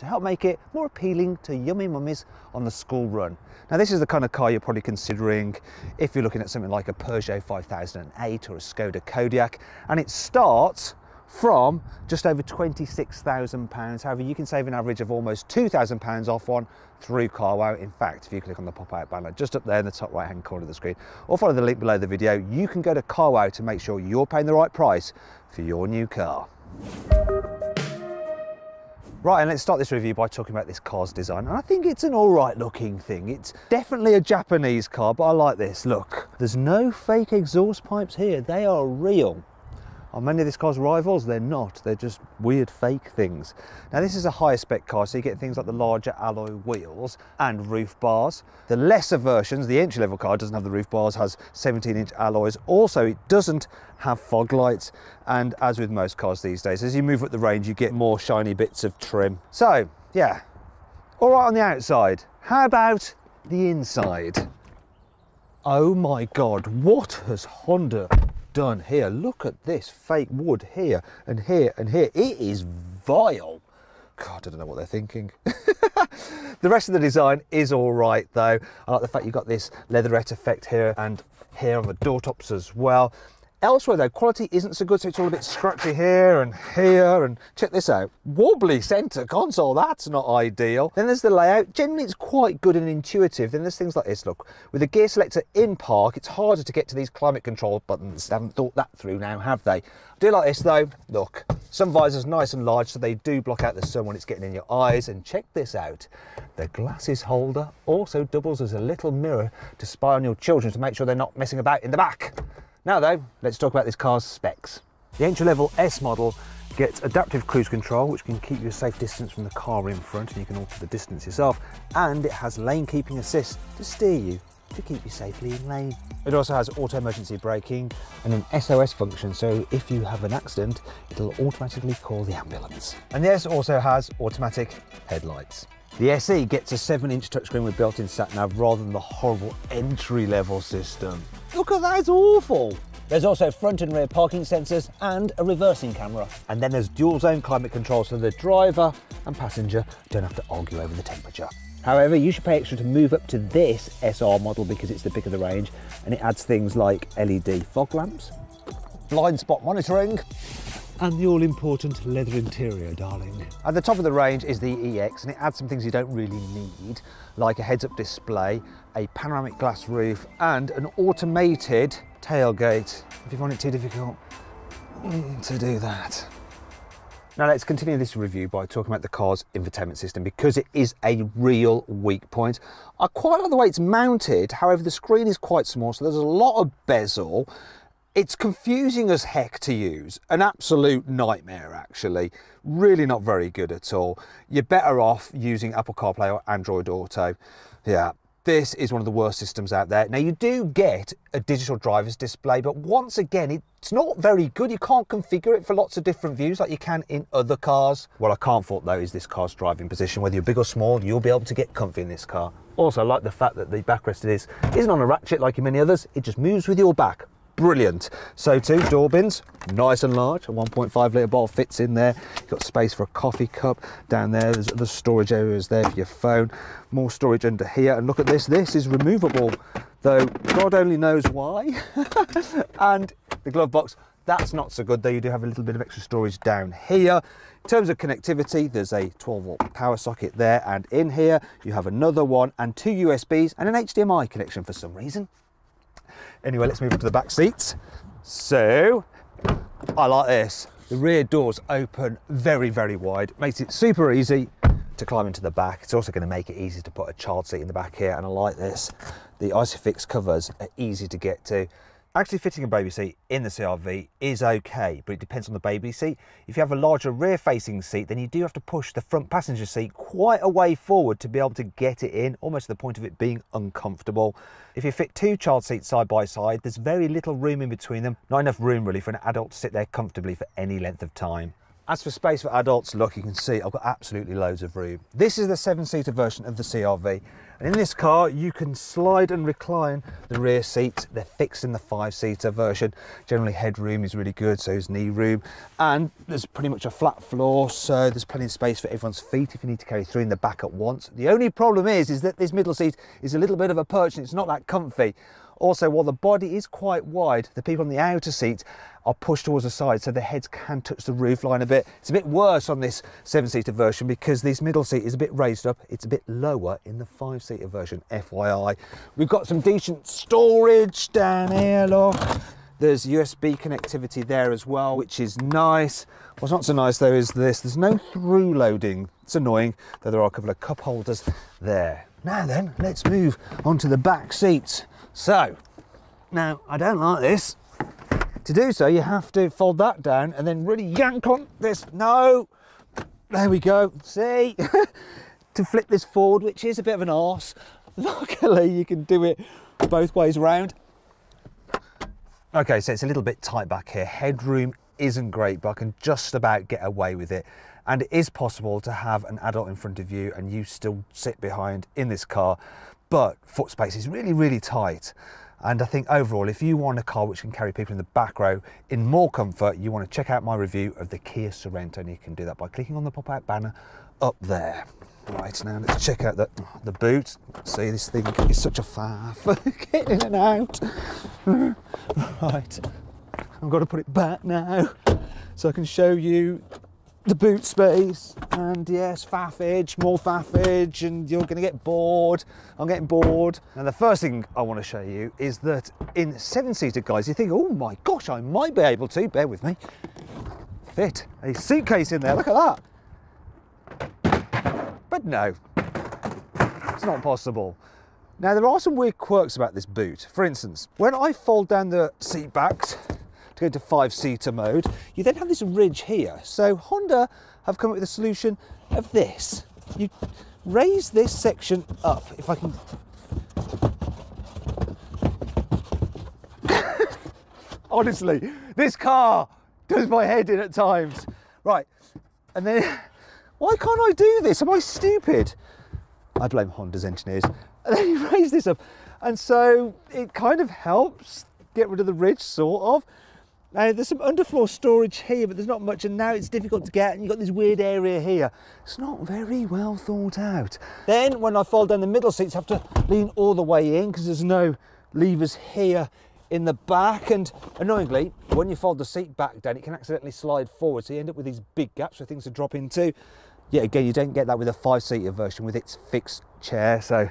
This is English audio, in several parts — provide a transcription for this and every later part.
to help make it more appealing to yummy mummies on the school run. Now this is the kind of car you're probably considering if you're looking at something like a Peugeot 5008 or a Skoda Kodiaq, and it starts from just over £26,000. However, you can save an average of almost £2,000 off one through carwow. In fact, if you click on the pop-out banner just up there in the top right hand corner of the screen, or follow the link below the video, you can go to carwow to make sure you're paying the right price for your new car. Right, and let's start this review by talking about this car's design. And I think it's an all right looking thing. It's definitely a Japanese car, but I like this. Look, there's no fake exhaust pipes here. They are real. On many of this car's rivals, they're not. They're just weird fake things. Now this is a higher spec car, so you get things like the larger alloy wheels and roof bars. The lesser versions, the entry level car, doesn't have the roof bars, has 17-inch alloys. Also, it doesn't have fog lights. And as with most cars these days, as you move up the range, you get more shiny bits of trim. So yeah, all right on the outside. How about the inside? Oh my God, what has Honda done here? Look at this fake wood here and here and here. It is vile. God, I don't know what they're thinking. The rest of the design is all right though. I like the fact you've got this leatherette effect here and here on the door tops as well. Elsewhere though, quality isn't so good, so it's all a bit scratchy here, and check this out. Wobbly centre console, that's not ideal. Then there's the layout. Generally it's quite good and intuitive. Then there's things like this, look. With the gear selector in park, it's harder to get to these climate control buttons. They haven't thought that through now, have they? I do like this though, look. Some visors nice and large, so they do block out the sun when it's getting in your eyes. And check this out. The glasses holder also doubles as a little mirror to spy on your children to make sure they're not messing about in the back. Now though, let's talk about this car's specs. The entry-level S model gets adaptive cruise control, which can keep you a safe distance from the car in front, and you can alter the distance yourself, and it has lane keeping assist to steer you to keep you safely in lane. It also has auto emergency braking and an SOS function, so if you have an accident, it'll automatically call the ambulance. And the S also has automatic headlights. The SE gets a 7-inch touchscreen with built-in sat-nav rather than the horrible entry-level system. Look at that, it's awful. There's also front and rear parking sensors and a reversing camera. And then there's dual-zone climate control, so the driver and passenger don't have to argue over the temperature. However, you should pay extra to move up to this SR model because it's the pick of the range, and it adds things like LED fog lamps, blind spot monitoring, and the all-important leather interior, darling. At the top of the range is the EX, and it adds some things you don't really need, like a heads-up display, a panoramic glass roof, and an automated tailgate, if you find it too difficult to do that. Now let's continue this review by talking about the car's infotainment system, because it is a real weak point. I quite like the way it's mounted, however the screen is quite small, so there's a lot of bezel. It's confusing as heck to use, an absolute nightmare actually, really not very good at all. You're better off using Apple CarPlay or Android Auto. Yeah, this is one of the worst systems out there. Now you do get a digital driver's display, but once again, it's not very good. You can't configure it for lots of different views like you can in other cars. What I can't fault though is this car's driving position. Whether you're big or small, you'll be able to get comfy in this car. Also, I like the fact that the backrest isn't on a ratchet like in many others. It just moves with your back. Brilliant. So too, door bins, nice and large. A 1.5 litre bottle fits in there. You've got space for a coffee cup down there. There's other storage areas there for your phone. More storage under here. And look at this. This is removable, though God only knows why. And the glove box, that's not so good, though. You do have a little bit of extra storage down here. In terms of connectivity, there's a 12-volt power socket there, and in here you have another one and 2 USBs and an HDMI connection for some reason. Anyway, let's move on to the back seats. So, I like this. The rear doors open very, very wide. Makes it super easy to climb into the back. It's also going to make it easy to put a child seat in the back here, and I like this. The Isofix covers are easy to get to. Actually fitting a baby seat in the CR-V is okay, but it depends on the baby seat. If you have a larger rear-facing seat, then you do have to push the front passenger seat quite a way forward to be able to get it in, almost to the point of it being uncomfortable. If you fit 2 child seats side by side, there's very little room in between them. Not enough room really for an adult to sit there comfortably for any length of time. As for space for adults, look, you can see I've got absolutely loads of room. This is the 7-seater version of the CR-V. And in this car, you can slide and recline the rear seats. They're fixed in the 5-seater version. Generally, headroom is really good, so is knee room. And there's pretty much a flat floor, so there's plenty of space for everyone's feet if you need to carry 3 in the back at once. The only problem is that this middle seat is a little bit of a perch and it's not that comfy. Also, while the body is quite wide, the people on the outer seat are pushed towards the side so their heads can touch the roof line a bit. It's a bit worse on this 7-seater version because this middle seat is a bit raised up. It's a bit lower in the 5-seater version, FYI. We've got some decent storage down here, look. There's USB connectivity there as well, which is nice. What's not so nice though is this. There's no through loading. It's annoying, though there are a couple of cup holders there. Now then, let's move onto the back seats. So, now I don't like this. To do so, you have to fold that down and then really yank on this. No, there we go. See, to flip this forward, which is a bit of an arse. Luckily, you can do it both ways around. Okay, so it's a little bit tight back here. Headroom isn't great, but I can just about get away with it. And it is possible to have an adult in front of you and you still sit behind in this car. But foot space is really, really tight. And I think overall, if you want a car which can carry people in the back row in more comfort, you want to check out my review of the Kia Sorento, and you can do that by clicking on the pop-out banner up there. Right, now let's check out the boot. See, this thing is such a faff. Getting in and out. Right, I've got to put it back now so I can show you the boot space. And yes, faffage, more faffage, and you're going to get bored. I'm getting bored. Now the first thing I want to show you is that in 7-seater, guys, you think, oh my gosh, I might be able to, bear with me, fit a suitcase in there. Look at that. But no, it's not possible. Now there are some weird quirks about this boot. For instance, when I fold down the seat backs to go to 5-seater mode, you then have this ridge here. So Honda have come up with a solution of this. You raise this section up, if I can. Honestly, this car does my head in at times. Right, and then, why can't I do this? Am I stupid? I blame Honda's engineers. And then you raise this up, and so it kind of helps get rid of the ridge, sort of. Now there's some underfloor storage here, but there's not much, and now it's difficult to get, and you've got this weird area here. It's not very well thought out. Then when I fold down the middle seats, I have to lean all the way in because there's no levers here in the back, and annoyingly, when you fold the seat back down, it can accidentally slide forward, so you end up with these big gaps for things to drop into. Yeah, again, you don't get that with a 5-seater version with its fixed chair, so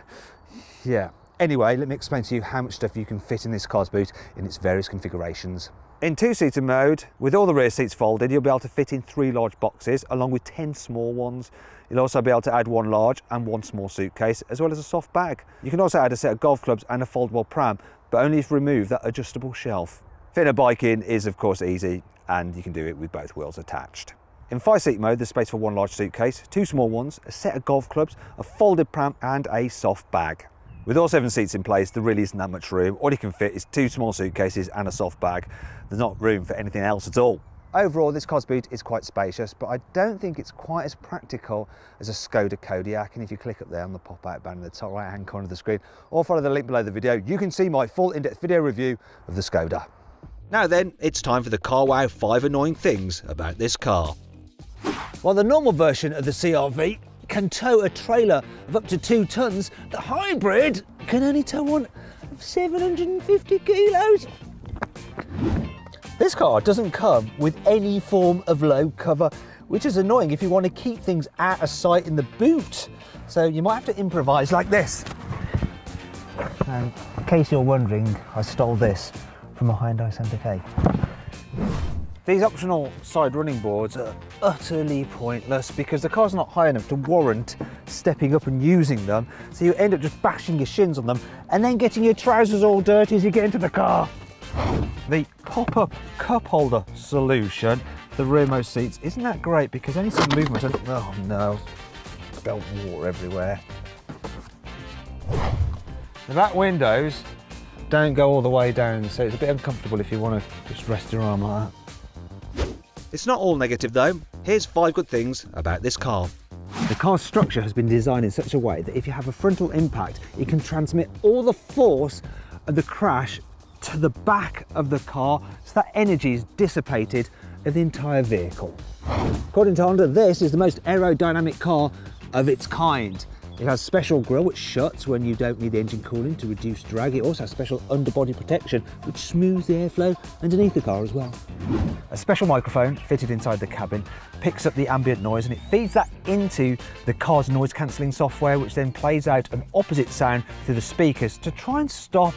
yeah. Anyway, let me explain to you how much stuff you can fit in this car's boot in its various configurations. In 2-seater mode, with all the rear seats folded, you'll be able to fit in 3 large boxes along with 10 small ones. You'll also be able to add 1 large and 1 small suitcase, as well as a soft bag. You can also add a set of golf clubs and a foldable pram, but only if you remove that adjustable shelf. Fitting a bike in is of course easy, and you can do it with both wheels attached. In 5-seat mode, there's space for 1 large suitcase, 2 small ones, a set of golf clubs, a folded pram and a soft bag. With all 7 seats in place, there really isn't that much room. All you can fit is 2 small suitcases and a soft bag. There's not room for anything else at all. Overall, this car's boot is quite spacious, but I don't think it's quite as practical as a Skoda Kodiaq. And if you click up there on the pop-out banner in the top right-hand corner of the screen, or follow the link below the video, you can see my full in-depth video review of the Skoda. Now then, it's time for the CarWow 5 annoying things about this car. While the normal version of the CR-V can tow a trailer of up to 2 tons, the hybrid can only tow one of 750 kilos. This car doesn't come with any form of load cover, which is annoying if you want to keep things out of sight in the boot. So you might have to improvise like this. And in case you're wondering, I stole this from a Hyundai Santa Fe. These optional side running boards are utterly pointless because the car's not high enough to warrant stepping up and using them, so you end up just bashing your shins on them and then getting your trousers all dirty as you get into the car. The pop-up cup holder solution for the rearmost seats isn't that great because any some movement and oh no, spilled water everywhere. The back windows don't go all the way down, so it's a bit uncomfortable if you want to just rest your arm like that. It's not all negative though. here's 5 good things about this car. The car's structure has been designed in such a way that if you have a frontal impact, it can transmit all the force of the crash to the back of the car, so that energy is dissipated of the entire vehicle. According to Honda, this is the most aerodynamic car of its kind. It has special grille which shuts when you don't need the engine cooling to reduce drag. It also has special underbody protection which smooths the airflow underneath the car as well. A special microphone fitted inside the cabin picks up the ambient noise and it feeds that into the car's noise cancelling software, which then plays out an opposite sound through the speakers to try and stop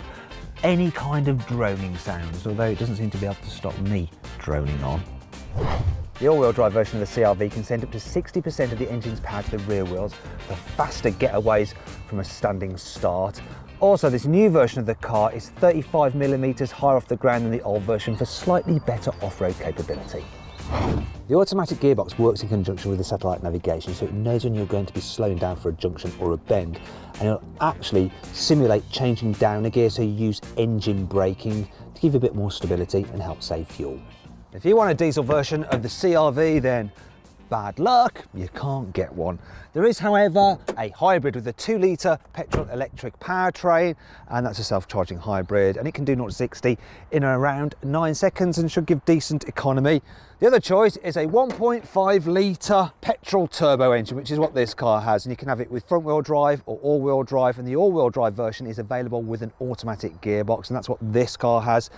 any kind of droning sounds, although it doesn't seem to be able to stop me droning on. The all-wheel drive version of the CR-V can send up to 60% of the engine's power to the rear wheels for faster getaways from a standing start. Also, this new version of the car is 35mm higher off the ground than the old version for slightly better off-road capability. The automatic gearbox works in conjunction with the satellite navigation, so it knows when you're going to be slowing down for a junction or a bend, and it'll actually simulate changing down a gear, so you use engine braking to give you a bit more stability and help save fuel. If you want a diesel version of the CR-V, then bad luck, you can't get one. There is, however, a hybrid with a 2-litre petrol-electric powertrain, and that's a self-charging hybrid, and it can do 0 to 60 in around 9 seconds and should give decent economy. The other choice is a 1.5-litre petrol turbo engine, which is what this car has, and you can have it with front-wheel drive or all-wheel drive, and the all-wheel drive version is available with an automatic gearbox, and that's what this car has.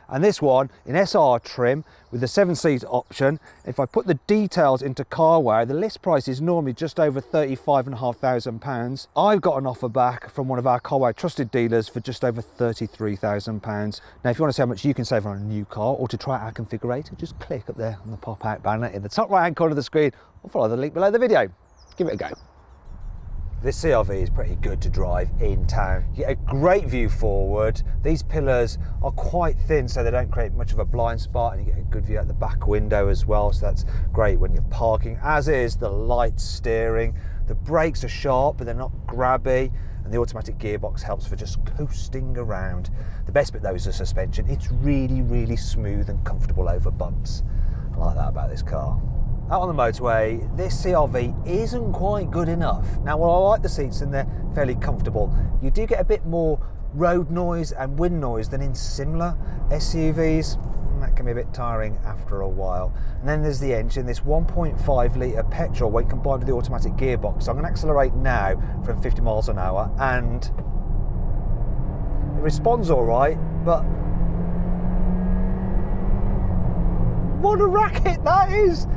And this one in SR trim with the 7-seat option. If I put the details into CarWow, the list price is normally just over £35,500. I've got an offer back from one of our CarWow trusted dealers for just over £33,000. Now, if you want to see how much you can save on a new car or to try our configurator, just click up there on the pop-out banner in the top right-hand corner of the screen or follow the link below the video. Give it a go. This CR-V is pretty good to drive in town. You get a great view forward. These pillars are quite thin, so they don't create much of a blind spot, and you get a good view out the back window as well, so that's great when you're parking, as is the light steering. The brakes are sharp, but they're not grabby, and the automatic gearbox helps for just coasting around. The best bit though is the suspension. It's really, really smooth and comfortable over bumps. I like that about this car. Out on the motorway, this CR-V isn't quite good enough. Now, while I like the seats and they're fairly comfortable, you do get a bit more road noise and wind noise than in similar SUVs. And that can be a bit tiring after a while. And then there's the engine, this 1.5-litre petrol when combined with the automatic gearbox. So I'm going to accelerate now from 50 miles an hour, and it responds all right, but what a racket that is!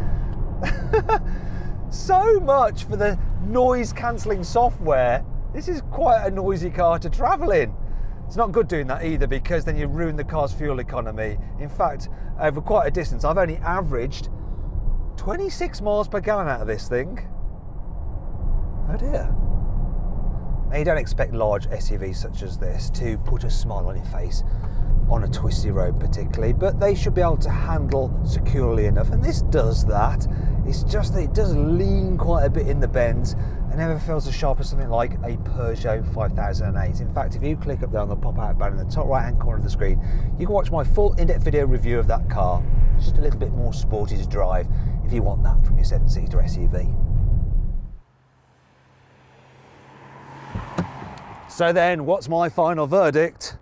So much for the noise cancelling software. This is quite a noisy car to travel in. It's not good doing that either, because then you ruin the car's fuel economy. In fact, over quite a distance, I've only averaged 26 miles per gallon out of this thing. Oh dear. Now, you don't expect large SUVs such as this to put a smile on your face on a twisty road particularly, but they should be able to handle securely enough, and this does that. It's just that it does lean quite a bit in the bends and never feels as sharp as something like a Peugeot 5008. In fact, if you click up there on the pop-out banner in the top right-hand corner of the screen, you can watch my full in-depth video review of that car. It's just a little bit more sporty to drive if you want that from your 7-seater SUV. So then, what's my final verdict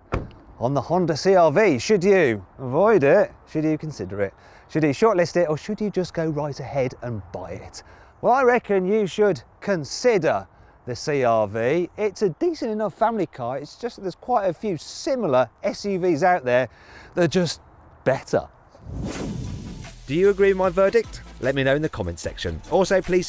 on the Honda CR-V? Should you avoid it? Should you consider it? Should you shortlist it, or should you just go right ahead and buy it? Well, I reckon you should consider the CR-V. It's a decent enough family car. It's just that there's quite a few similar SUVs out there that are just better. Do you agree with my verdict? Let me know in the comments section. Also, please